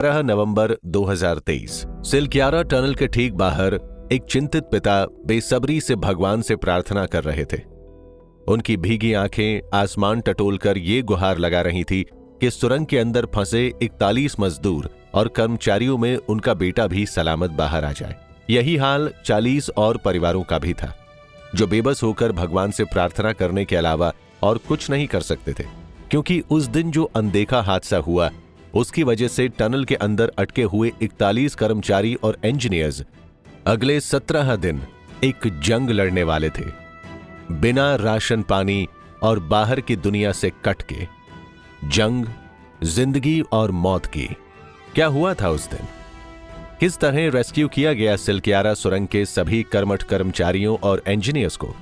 15 नवंबर 2023 Silkyara tunnel के ठीक बाहर एक चिंतित पिता बेसब्री से भगवान से प्रार्थना कर रहे थे। उनकी भीगी आंखें आसमान टटोलकर ये गुहार लगा रही थी कि सुरंग के अंदर फंसे 41 मजदूर और कर्मचारियों में उनका बेटा भी सलामत बाहर आ जाए। यही हाल 40 और परिवारों का भी था, जो बेबस होकर भगवान से प्रार्थना करने के अलावा और कुछ नहीं कर सकते थे, क्योंकि उस दिन जो अनदेखा हादसा हुआ उसकी वजह से टनल के अंदर अटके हुए 41 कर्मचारी और इंजीनियर्स अगले 17 दिन एक जंग लड़ने वाले थे, बिना राशन पानी और बाहर की दुनिया से कट के। जंग जिंदगी और मौत की। क्या हुआ था उस दिन? किस तरह रेस्क्यू किया गया सिलक्यारा सुरंग के सभी कर्मठ कर्मचारियों और इंजीनियर्स को?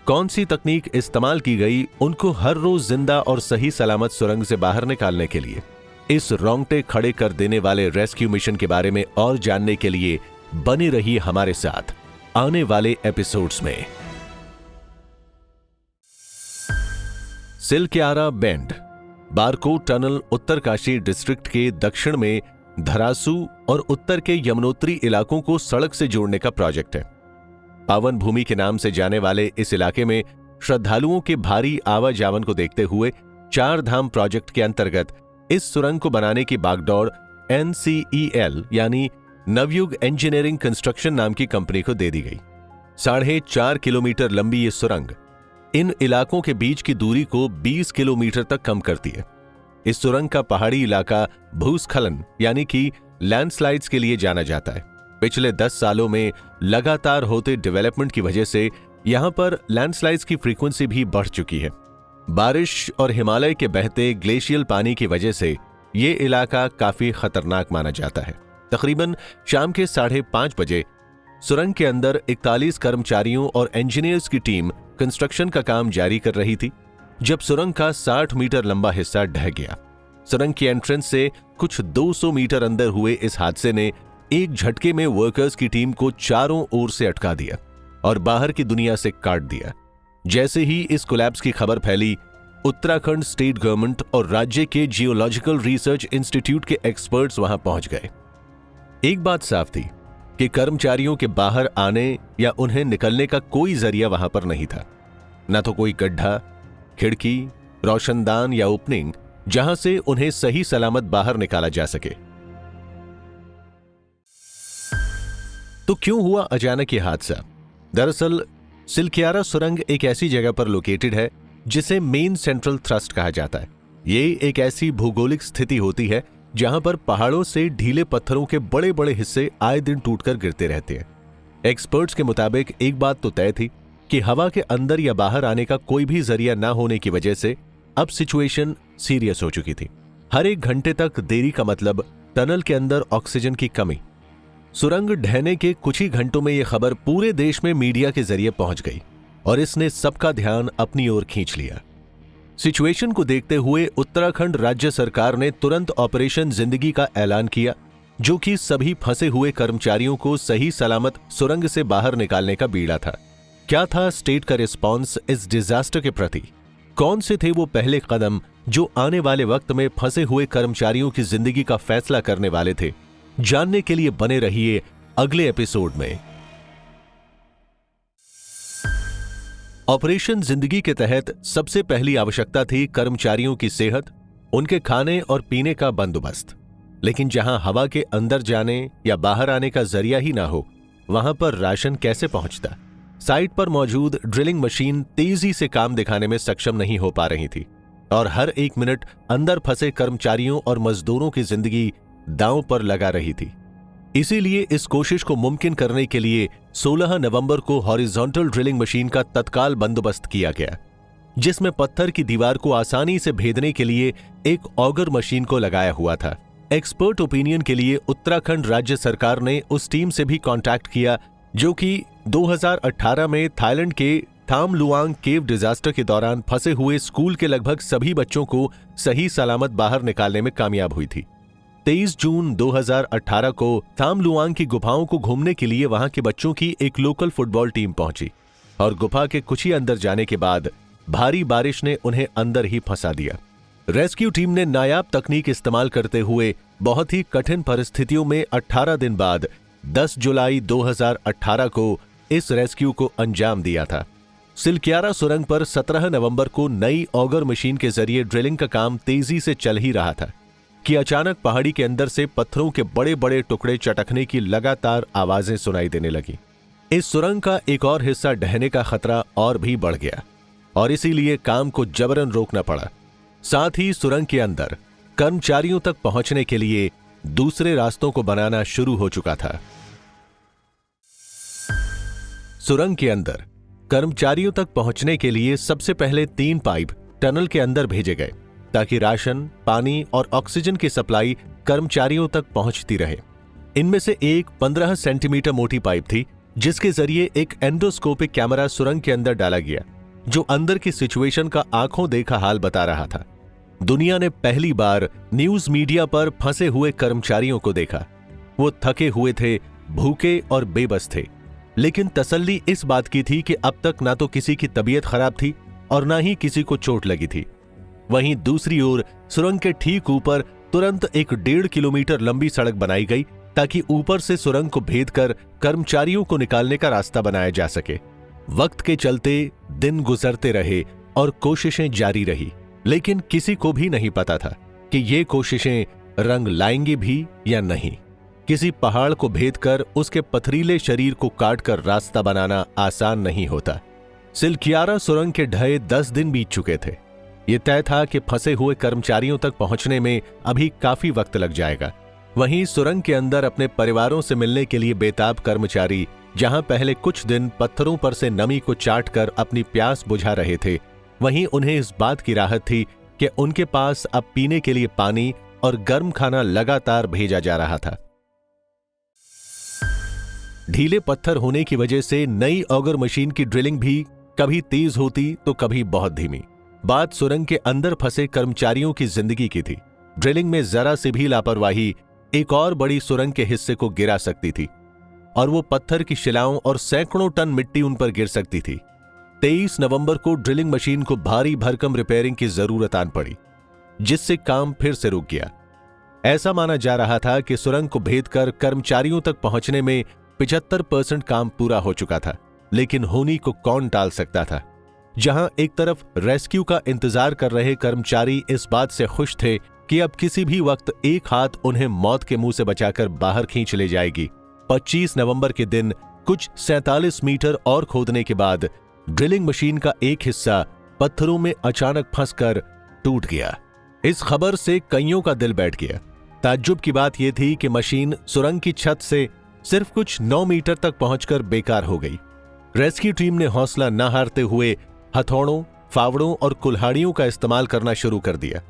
कौन सी तकनीक इस्तेमाल की गई उनको हर रोज जिंदा और सही सलामत सुरंग से बाहर निकालने के लिए? इस रोंगटे खड़े कर देने वाले रेस्क्यू मिशन के बारे में और जानने के लिए बने रहिए हमारे साथ आने वाले एपिसोड्स में। Silkyara bend Barkot tunnel Uttarkashi district के दक्षिण में धरासू और उत्तर के यमुनोत्री इलाकों को सड़क से जोड़ने का प्रोजेक्ट है। पावन भूमि के नाम से जाने वाले इस इलाके में श्रद्धालुओं के भारी आवाजावन को देखते हुए 4 धाम प्रोजेक्ट के अंतर्गत इस सुरंग को बनाने की बागडोर NCEL यानी नवयुग इंजीनियरिंग कंस्ट्रक्शन नाम की कंपनी को दे दी गई। 4.5 किलोमीटर लंबी ये सुरंग इन इलाकों के बीच की दूरी को 20 किलोमीटर तक कम करती है। इस सुरंग का पहाड़ी इलाका भूस्खलन यानी कि लैंडस्लाइड्स के लिए जाना जाता है। पिछले 10 सालों में लगातार होते डेवलपमेंट की वजह से यहां पर लैंडस्लाइड्स की फ्रीक्वेंसी भी बढ़ चुकी है। बारिश और हिमालय के बहते ग्लेशियल पानी की वजह से ये इलाका काफी खतरनाक माना जाता है। तकरीबन शाम के 5:30 बजे सुरंग के अंदर 41 कर्मचारियों और इंजीनियर्स की टीम कंस्ट्रक्शन का काम जारी कर रही थी, जब सुरंग का 60 मीटर लंबा हिस्सा ढह गया। सुरंग की एंट्रेंस से कुछ 200 मीटर अंदर हुए इस हादसे ने एक झटके में वर्कर्स की टीम को चारों ओर से अटका दिया और बाहर की दुनिया से काट दिया। जैसे ही इस कोलैप्स की खबर फैली, उत्तराखंड स्टेट गवर्नमेंट और राज्य के जियोलॉजिकल रिसर्च इंस्टीट्यूट के एक्सपर्ट्स वहां पहुंच गए। एक बात साफ थी कि कर्मचारियों के बाहर आने या उन्हें निकलने का कोई जरिया वहां पर नहीं था। न तो कोई गड्ढा, खिड़की, रोशनदान या ओपनिंग जहां से उन्हें सही सलामत बाहर निकाला जा सके। तो क्यों हुआ अचानक यह हादसा? दरअसल सिलक्यारा सुरंग एक ऐसी जगह पर लोकेटेड है जिसे मेन सेंट्रल थ्रस्ट कहा जाता है। ये एक ऐसी भौगोलिक स्थिति होती है जहां पर पहाड़ों से ढीले पत्थरों के बड़े बड़े हिस्से आए दिन टूटकर गिरते रहते हैं। एक्सपर्ट्स के मुताबिक एक बात तो तय थी कि हवा के अंदर या बाहर आने का कोई भी जरिया ना होने की वजह से अब सिचुएशन सीरियस हो चुकी थी। हर एक घंटे तक देरी का मतलब टनल के अंदर ऑक्सीजन की कमी। सुरंग ढहने के कुछ ही घंटों में यह खबर पूरे देश में मीडिया के जरिए पहुंच गई और इसने सबका ध्यान अपनी ओर खींच लिया। सिचुएशन को देखते हुए उत्तराखंड राज्य सरकार ने तुरंत ऑपरेशन जिंदगी का ऐलान किया, जो कि सभी फंसे हुए कर्मचारियों को सही सलामत सुरंग से बाहर निकालने का बीड़ा था। क्या था स्टेट का रिस्पॉन्स इस डिजास्टर के प्रति? कौन से थे वो पहले कदम जो आने वाले वक्त में फंसे हुए कर्मचारियों की जिंदगी का फैसला करने वाले थे? जानने के लिए बने रहिए अगले एपिसोड में। ऑपरेशन जिंदगी के तहत सबसे पहली आवश्यकता थी कर्मचारियों की सेहत, उनके खाने और पीने का बंदोबस्त। लेकिन जहां हवा के अंदर जाने या बाहर आने का जरिया ही ना हो, वहां पर राशन कैसे पहुंचता? साइट पर मौजूद ड्रिलिंग मशीन तेजी से काम दिखाने में सक्षम नहीं हो पा रही थी और हर एक मिनट अंदर फंसे कर्मचारियों और मजदूरों की जिंदगी दांव पर लगा रही थी। इसीलिए इस कोशिश को मुमकिन करने के लिए 16 नवंबर को हॉरिजॉन्टल ड्रिलिंग मशीन का तत्काल बंदोबस्त किया गया, जिसमें पत्थर की दीवार को आसानी से भेदने के लिए एक ऑगर मशीन को लगाया हुआ था। एक्सपर्ट ओपिनियन के लिए उत्तराखंड राज्य सरकार ने उस टीम से भी कांटेक्ट किया जो कि 2018 में थाईलैंड के थाम लुआंग केव डिजास्टर के दौरान फंसे हुए स्कूल के लगभग सभी बच्चों को सही सलामत बाहर निकालने में कामयाब हुई थी। 23 जून 2018 को थाम लुआंग की गुफाओं को घूमने के लिए वहां के बच्चों की एक लोकल फुटबॉल टीम पहुंची और गुफा के कुछ ही अंदर जाने के बाद भारी बारिश ने उन्हें अंदर ही फंसा दिया। रेस्क्यू टीम ने नायाब तकनीक इस्तेमाल करते हुए बहुत ही कठिन परिस्थितियों में 18 दिन बाद 10 जुलाई 2018 को इस रेस्क्यू को अंजाम दिया था। सिलक्यारा सुरंग पर 17 नवंबर को नई ऑगर मशीन के जरिए ड्रिलिंग का काम तेजी से चल ही रहा था कि अचानक पहाड़ी के अंदर से पत्थरों के बड़े बड़े टुकड़े चटकने की लगातार आवाजें सुनाई देने लगी। इस सुरंग का एक और हिस्सा ढहने का खतरा और भी बढ़ गया और इसीलिए काम को जबरन रोकना पड़ा। साथ ही सुरंग के अंदर कर्मचारियों तक पहुंचने के लिए दूसरे रास्तों को बनाना शुरू हो चुका था। सुरंग के अंदर कर्मचारियों तक पहुंचने के लिए सबसे पहले 3 पाइप टनल के अंदर भेजे गए ताकि राशन, पानी और ऑक्सीजन की सप्लाई कर्मचारियों तक पहुंचती रहे। इनमें से एक 15 सेंटीमीटर मोटी पाइप थी जिसके जरिए एक एंडोस्कोपिक कैमरा सुरंग के अंदर डाला गया जो अंदर की सिचुएशन का आंखों देखा हाल बता रहा था। दुनिया ने पहली बार न्यूज मीडिया पर फंसे हुए कर्मचारियों को देखा। वो थके हुए थे, भूखे और बेबस थे, लेकिन तसल्ली इस बात की थी कि अब तक ना तो किसी की तबीयत खराब थी और ना ही किसी को चोट लगी थी। वहीं दूसरी ओर सुरंग के ठीक ऊपर तुरंत एक 1.5 किलोमीटर लंबी सड़क बनाई गई ताकि ऊपर से सुरंग को भेद कर कर्मचारियों को निकालने का रास्ता बनाया जा सके। वक्त के चलते दिन गुजरते रहे और कोशिशें जारी रही, लेकिन किसी को भी नहीं पता था कि ये कोशिशें रंग लाएंगी भी या नहीं। किसी पहाड़ को भेद कर उसके पथरीले शरीर को काटकर रास्ता बनाना आसान नहीं होता। सिलक्यारा सुरंग के ढहे 10 दिन बीत चुके थे। ये तय था कि फंसे हुए कर्मचारियों तक पहुंचने में अभी काफी वक्त लग जाएगा। वहीं सुरंग के अंदर अपने परिवारों से मिलने के लिए बेताब कर्मचारी जहां पहले कुछ दिन पत्थरों पर से नमी को चाटकर अपनी प्यास बुझा रहे थे, वहीं उन्हें इस बात की राहत थी कि उनके पास अब पीने के लिए पानी और गर्म खाना लगातार भेजा जा रहा था। ढीले पत्थर होने की वजह से नई ऑगर मशीन की ड्रिलिंग भी कभी तेज होती तो कभी बहुत धीमी। बात सुरंग के अंदर फंसे कर्मचारियों की जिंदगी की थी। ड्रिलिंग में जरा से भी लापरवाही एक और बड़ी सुरंग के हिस्से को गिरा सकती थी और वो पत्थर की शिलाओं और सैकड़ों टन मिट्टी उन पर गिर सकती थी। 23 नवंबर को ड्रिलिंग मशीन को भारी भरकम रिपेयरिंग की जरूरत आन पड़ी, जिससे काम फिर से रुक गया। ऐसा माना जा रहा था कि सुरंग को भेदकर कर्मचारियों तक पहुंचने में 75% काम पूरा हो चुका था, लेकिन होनी को कौन टाल सकता था। जहां एक तरफ रेस्क्यू का इंतजार कर रहे कर्मचारी इस बात से खुश थे कि अब किसी भी वक्त एक हाथ उन्हें मौत के मुंह से बचाकर बाहर खींच ले जाएगी। 25 नवंबर के दिन कुछ 47 मीटर और खोदने के बाद ड्रिलिंग मशीन का एक हिस्सा पत्थरों में अचानक फंसकर टूट गया। इस खबर से कईयों का दिल बैठ गया। ताज्जुब की बात यह थी कि मशीन सुरंग की छत से सिर्फ कुछ 9 मीटर तक पहुंचकर बेकार हो गई। रेस्क्यू टीम ने हौसला न हारते हुए हथौड़ों, फावड़ों और कुल्हाड़ियों का इस्तेमाल करना शुरू कर दिया।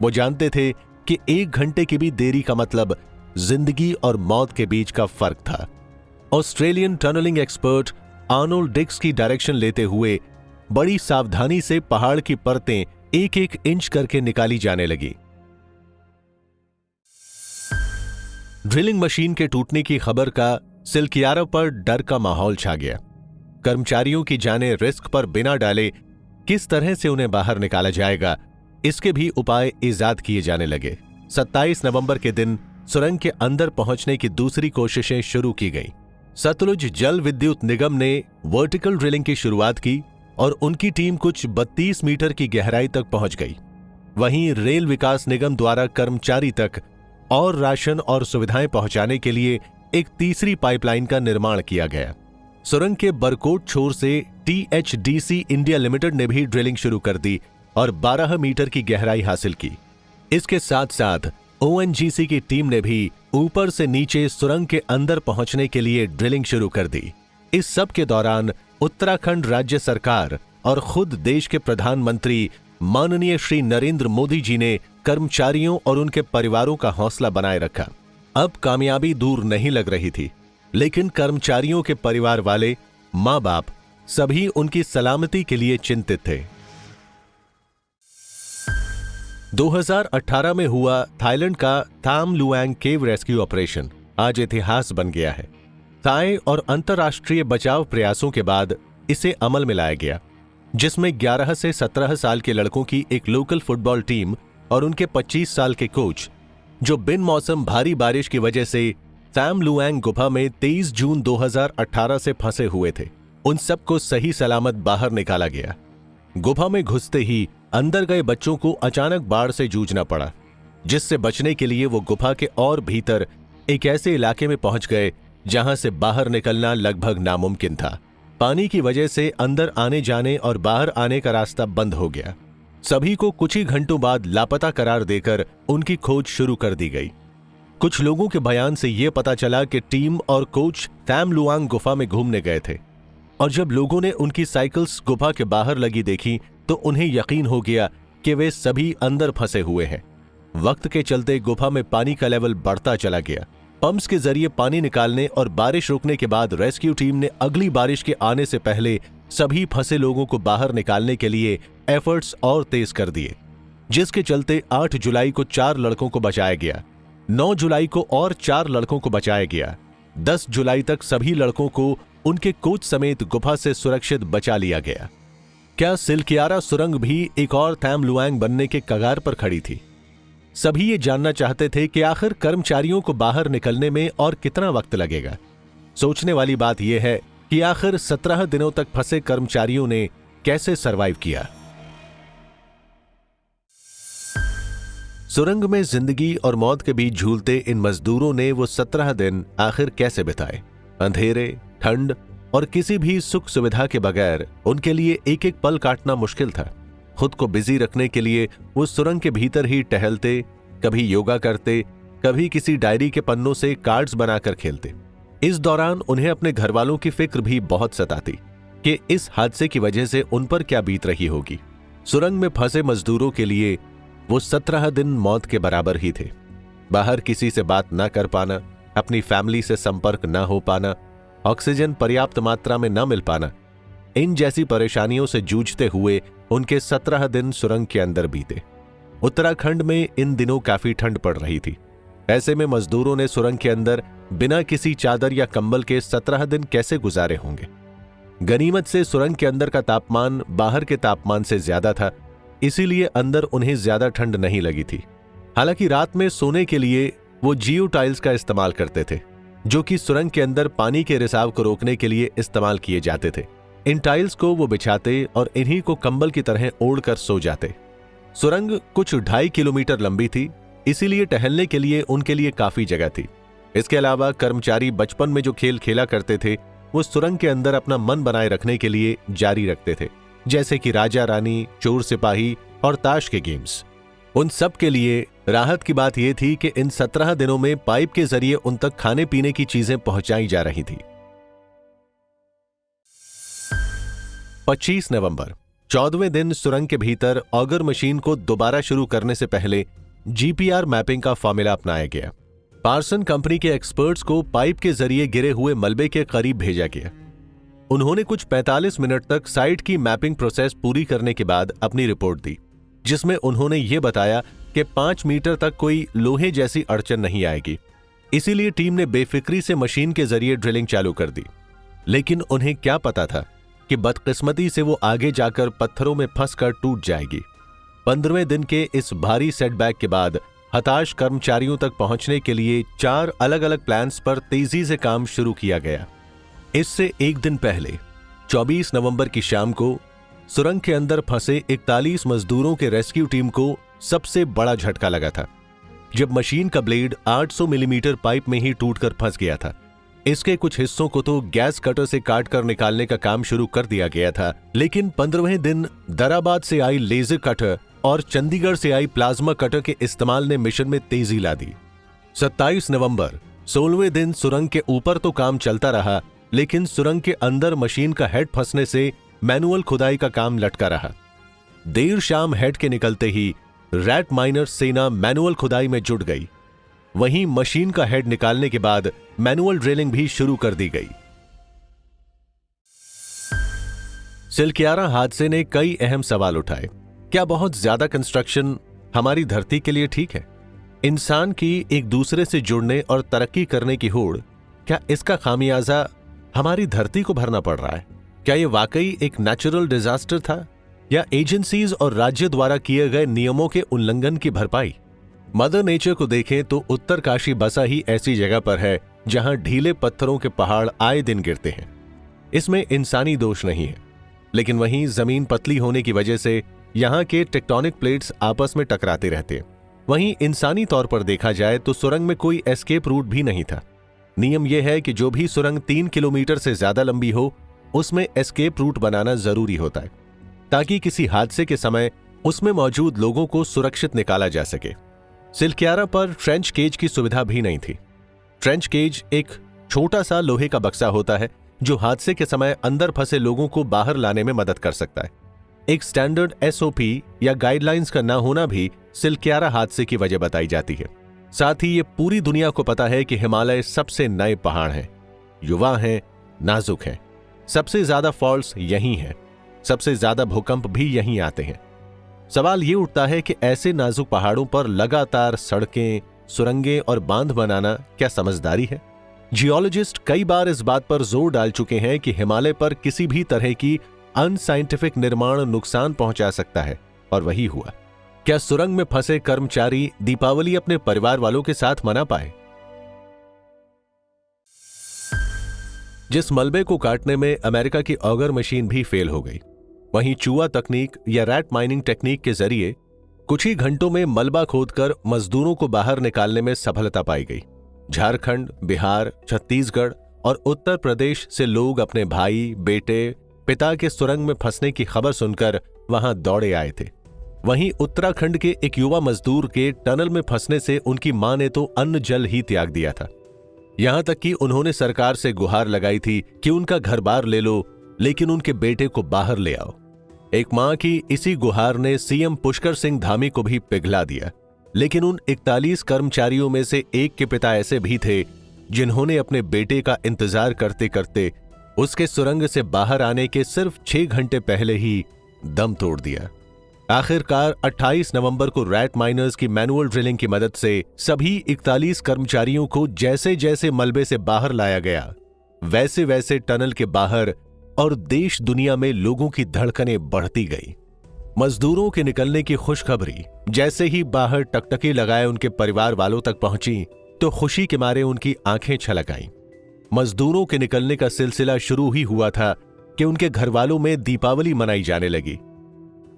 वो जानते थे कि 1 घंटे की भी देरी का मतलब जिंदगी और मौत के बीच का फर्क था। Australian tunnelling expert Arnold Dix की डायरेक्शन लेते हुए बड़ी सावधानी से पहाड़ की परतें 1-1 इंच करके निकाली जाने लगी। ड्रिलिंग मशीन के टूटने की खबर का सिलक्यारा पर डर का माहौल छा गया। कर्मचारियों की जानें रिस्क पर बिना डाले किस तरह से उन्हें बाहर निकाला जाएगा, इसके भी उपाय इजाद किए जाने लगे। 27 नवंबर के दिन सुरंग के अंदर पहुंचने की दूसरी कोशिशें शुरू की गईं। सतलुज जल विद्युत निगम ने वर्टिकल ड्रिलिंग की शुरुआत की और उनकी टीम कुछ 32 मीटर की गहराई तक पहुंच गई। वहीं रेल विकास निगम द्वारा कर्मचारी तक और राशन और सुविधाएं पहुंचाने के लिए एक तीसरी पाइपलाइन का निर्माण किया गया। सुरंग के बरकोट छोर से THDC इंडिया लिमिटेड ने भी ड्रिलिंग शुरू कर दी और 12 मीटर की गहराई हासिल की। इसके साथ साथ ONGC की टीम ने भी ऊपर से नीचे सुरंग के अंदर पहुंचने के लिए ड्रिलिंग शुरू कर दी। इस सब के दौरान उत्तराखंड राज्य सरकार और खुद देश के प्रधानमंत्री माननीय श्री नरेंद्र मोदी जी ने कर्मचारियों और उनके परिवारों का हौसला बनाए रखा। अब कामयाबी दूर नहीं लग रही थी, लेकिन कर्मचारियों के परिवार वाले, मां बाप सभी उनकी सलामती के लिए चिंतित थे। 2018 में हुआ थाईलैंड का थाम लुआंग केव रेस्क्यू ऑपरेशन आज इतिहास बन गया है। थाई और अंतर्राष्ट्रीय बचाव प्रयासों के बाद इसे अमल में लाया गया, जिसमें 11 से 17 साल के लड़कों की एक लोकल फुटबॉल टीम और उनके 25 साल के कोच, जो बिन मौसम भारी बारिश की वजह से थैम लुआंग गुफा में 23 जून 2018 से फंसे हुए थे, उन सबको सही सलामत बाहर निकाला गया। गुफा में घुसते ही अंदर गए बच्चों को अचानक बाढ़ से जूझना पड़ा, जिससे बचने के लिए वो गुफा के और भीतर एक ऐसे इलाके में पहुंच गए जहां से बाहर निकलना लगभग नामुमकिन था। पानी की वजह से अंदर आने जाने और बाहर आने का रास्ता बंद हो गया। सभी को कुछ ही घंटों बाद लापता करार देकर उनकी खोज शुरू कर दी गई। कुछ लोगों के बयान से यह पता चला कि टीम और कोच थैम लुआंग गुफा में घूमने गए थे, और जब लोगों ने उनकी साइकिल्स गुफा के बाहर लगी देखी तो उन्हें यकीन हो गया कि वे सभी अंदर फंसे हुए हैं। वक्त के चलते गुफा में पानी का लेवल बढ़ता चला गया। पंप्स के जरिए पानी निकालने और बारिश रुकने के बाद रेस्क्यू टीम ने अगली बारिश के आने से पहले सभी फंसे लोगों को बाहर निकालने के लिए एफर्ट्स और तेज कर दिए, जिसके चलते 8 जुलाई को 4 लड़कों को बचाया गया, 9 जुलाई को और 4 लड़कों को बचाया गया। 10 जुलाई तक सभी लड़कों को उनके कोच समेत गुफा से सुरक्षित बचा लिया गया। क्या सिलकियारा सुरंग भी एक और थैम लुआंग बनने के कगार पर खड़ी थी? सभी ये जानना चाहते थे कि आखिर कर्मचारियों को बाहर निकलने में और कितना वक्त लगेगा। सोचने वाली बात यह है कि आखिर 17 दिनों तक फंसे कर्मचारियों ने कैसे सरवाइव किया। सुरंग में जिंदगी और मौत के बीच झूलते इन मजदूरों ने वो 17 दिन आखिर कैसे बिताए? अंधेरे, ठंड और किसी भी सुख सुविधा के बगैर उनके लिए एक एक पल काटना मुश्किल था। खुद को बिजी रखने के लिए वो सुरंग के भीतर ही टहलते, कभी योगा करते, कभी किसी डायरी के पन्नों से कार्ड्स बनाकर खेलते। इस दौरान उन्हें अपने घर वालों की फिक्र भी बहुत सताती कि इस हादसे की वजह से उन पर क्या बीत रही होगी। सुरंग में फंसे मजदूरों के लिए वो 17 दिन मौत के बराबर ही थे। बाहर किसी से बात ना कर पाना, अपनी फैमिली से संपर्क ना हो पाना, ऑक्सीजन पर्याप्त मात्रा में न मिल पाना, इन जैसी परेशानियों से जूझते हुए उनके 17 दिन सुरंग के अंदर बीते। उत्तराखंड में इन दिनों काफी ठंड पड़ रही थी। ऐसे में मजदूरों ने सुरंग के अंदर बिना किसी चादर या कंबल के 17 दिन कैसे गुजारे होंगे। गनीमत से सुरंग के अंदर का तापमान बाहर के तापमान से ज्यादा था, इसीलिए अंदर उन्हें ज्यादा ठंड नहीं लगी थी। हालांकि रात में सोने के लिए वो जियो टाइल्स का इस्तेमाल करते थे, जो कि सुरंग के अंदर पानी के रिसाव को रोकने के लिए इस्तेमाल किए जाते थे। इन टाइल्स को वो बिछाते और इन्हीं को कंबल की तरह ओढ़कर सो जाते। सुरंग कुछ 2.5 किलोमीटर लंबी थी, इसीलिए टहलने के लिए उनके लिए काफी जगह थी। इसके अलावा कर्मचारी बचपन में जो खेल खेला करते थे वो सुरंग के अंदर अपना मन बनाए रखने के लिए जारी रखते थे, जैसे कि राजा रानी, चोर सिपाही और ताश के गेम्स। उन सब के लिए राहत की बात यह थी कि इन 17 दिनों में पाइप के जरिए उन तक खाने पीने की चीजें पहुंचाई जा रही थी। 25 नवंबर, 14वें दिन सुरंग के भीतर ऑगर मशीन को दोबारा शुरू करने से पहले जीपीआर मैपिंग का फॉर्मूला अपनाया गया। पार्सन कंपनी के एक्सपर्ट्स को पाइप के जरिए गिरे हुए मलबे के करीब भेजा गया। उन्होंने कुछ 45 मिनट तक साइट की मैपिंग प्रोसेस पूरी करने के बाद अपनी रिपोर्ट दी, जिसमें उन्होंने ये बताया कि 5 मीटर तक कोई लोहे जैसी अड़चन नहीं आएगी। इसीलिए टीम ने बेफिक्री से मशीन के जरिए ड्रिलिंग चालू कर दी। लेकिन उन्हें क्या पता था कि बदकिस्मती से वो आगे जाकर पत्थरों में फंसकर टूट जाएगी। 15वें दिन के इस भारी सेटबैक के बाद हताश कर्मचारियों तक पहुंचने के लिए 4 अलग अलग प्लान्स पर तेजी से काम शुरू किया गया। इससे एक दिन पहले 24 नवंबर की शाम को सुरंग के अंदर फंसे 41 मजदूरों के रेस्क्यू टीम को सबसे बड़ा झटका लगा था, जब मशीन का ब्लेड 800 मिलीमीटर पाइप में ही टूटकर फंस गया था। इसके कुछ हिस्सों को तो गैस कटर से काटकर निकालने का काम शुरू कर दिया गया था, लेकिन 15वें दिन दराबाद से आई लेजर कटर और चंडीगढ़ से आई प्लाज्मा कटर के इस्तेमाल ने मिशन में तेजी ला दी। 27 नवंबर, 16वें दिन सुरंग के ऊपर तो काम चलता रहा, लेकिन सुरंग के अंदर मशीन का हेड फंसने से मैनुअल खुदाई का काम लटका रहा। देर शाम हेड के निकलते ही रैट माइनर सेना मैनुअल खुदाई में जुट गई। वहीं मशीन का हेड निकालने के बाद मैनुअल ड्रिलिंग भी शुरू कर दी गई। सिलकियारा हादसे ने कई अहम सवाल उठाए। क्या बहुत ज्यादा कंस्ट्रक्शन हमारी धरती के लिए ठीक है? इंसान की एक दूसरे से जुड़ने और तरक्की करने की होड़, क्या इसका खामियाजा हमारी धरती को भरना पड़ रहा है? क्या यह वाकई एक नेचुरल डिजास्टर था या एजेंसीज और राज्य द्वारा किए गए नियमों के उल्लंघन की भरपाई? मदर नेचर को देखें तो उत्तरकाशी बसा ही ऐसी जगह पर है जहां ढीले पत्थरों के पहाड़ आए दिन गिरते हैं। इसमें इंसानी दोष नहीं है, लेकिन वहीं जमीन पतली होने की वजह से यहाँ के टेक्टोनिक प्लेट्स आपस में टकराते रहते हैं। वहीं इंसानी तौर पर देखा जाए तो सुरंग में कोई एस्केप रूट भी नहीं था। नियम यह है कि जो भी सुरंग 3 किलोमीटर से ज्यादा लंबी हो उसमें एस्केप रूट बनाना जरूरी होता है, ताकि किसी हादसे के समय उसमें मौजूद लोगों को सुरक्षित निकाला जा सके। सिलक्यारा पर ट्रेंच केज की सुविधा भी नहीं थी। ट्रेंच केज एक छोटा सा लोहे का बक्सा होता है जो हादसे के समय अंदर फंसे लोगों को बाहर लाने में मदद कर सकता है। एक स्टैंडर्ड एसओपी या गाइडलाइंस का ना होना भी सिलक्यारा हादसे की वजह बताई जाती है। साथ ही ये पूरी दुनिया को पता है कि हिमालय सबसे नए पहाड़ हैं, युवा हैं, नाजुक हैं। सबसे ज्यादा फॉल्ट्स यहीं हैं, सबसे ज्यादा भूकंप भी यहीं आते हैं। सवाल ये उठता है कि ऐसे नाजुक पहाड़ों पर लगातार सड़कें, सुरंगें और बांध बनाना क्या समझदारी है? जियोलॉजिस्ट कई बार इस बात पर जोर डाल चुके हैं कि हिमालय पर किसी भी तरह की अनसाइंटिफिक निर्माण नुकसान पहुंचा सकता है, और वही हुआ। क्या सुरंग में फंसे कर्मचारी दीपावली अपने परिवार वालों के साथ मना पाए? जिस मलबे को काटने में अमेरिका की ऑगर मशीन भी फेल हो गई, वहीं चूहा तकनीक या रैट माइनिंग टेक्निक के जरिए कुछ ही घंटों में मलबा खोदकर मजदूरों को बाहर निकालने में सफलता पाई गई। झारखंड, बिहार, छत्तीसगढ़ और उत्तर प्रदेश से लोग अपने भाई, बेटे, पिता के सुरंग में फंसने की खबर सुनकर वहां दौड़े आए थे। वहीं उत्तराखंड के एक युवा मजदूर के टनल में फंसने से उनकी मां ने तो अन्न जल ही त्याग दिया था। यहां तक कि उन्होंने सरकार से गुहार लगाई थी कि उनका घर बार ले लो, लेकिन उनके बेटे को बाहर ले आओ। एक मां की इसी गुहार ने सीएम पुष्कर सिंह धामी को भी पिघला दिया। लेकिन उन 41 कर्मचारियों में से एक के पिता ऐसे भी थे जिन्होंने अपने बेटे का इंतजार करते करते उसके सुरंग से बाहर आने के सिर्फ 6 घंटे पहले ही दम तोड़ दिया। आखिरकार 28 नवंबर को रैट माइनर्स की मैनुअल ड्रिलिंग की मदद से सभी 41 कर्मचारियों को जैसे जैसे मलबे से बाहर लाया गया, वैसे वैसे टनल के बाहर और देश दुनिया में लोगों की धड़कनें बढ़ती गई। मजदूरों के निकलने की खुशखबरी जैसे ही बाहर टकटकी लगाए उनके परिवार वालों तक पहुंची तो खुशी के मारे उनकी आंखें छलक आईं। मजदूरों के निकलने का सिलसिला शुरू ही हुआ था कि उनके घरवालों में दीपावली मनाई जाने लगी।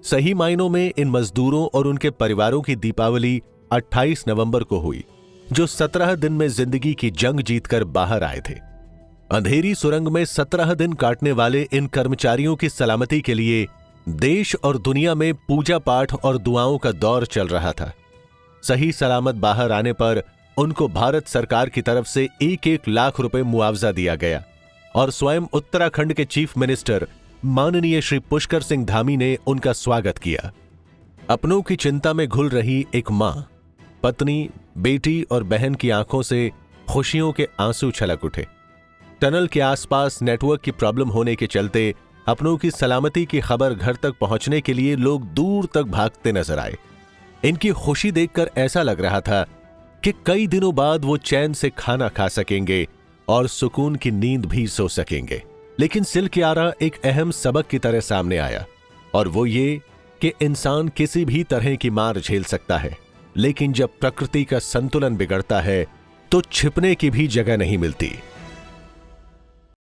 सही मायनों में इन मजदूरों और उनके परिवारों की दीपावली 28 नवंबर को हुई, जो 17 दिन में जिंदगी की जंग जीतकर बाहर आए थे। अंधेरी सुरंग में 17 दिन काटने वाले इन कर्मचारियों की सलामती के लिए देश और दुनिया में पूजा पाठ और दुआओं का दौर चल रहा था। सही सलामत बाहर आने पर उनको भारत सरकार की तरफ से 1-1 लाख रुपए मुआवजा दिया गया और स्वयं उत्तराखंड के चीफ मिनिस्टर माननीय श्री पुष्कर सिंह धामी ने उनका स्वागत किया। अपनों की चिंता में घुल रही एक मां, पत्नी, बेटी और बहन की आंखों से खुशियों के आंसू छलक उठे। टनल के आसपास नेटवर्क की प्रॉब्लम होने के चलते अपनों की सलामती की खबर घर तक पहुंचने के लिए लोग दूर तक भागते नजर आए। इनकी खुशी देखकर ऐसा लग रहा था कि कई दिनों बाद वो चैन से खाना खा सकेंगे और सुकून की नींद भी सो सकेंगे। लेकिन सिलक्यारा एक अहम सबक की तरह सामने आया, और वो ये कि इंसान किसी भी तरह की मार झेल सकता है, लेकिन जब प्रकृति का संतुलन बिगड़ता है तो छिपने की भी जगह नहीं मिलती।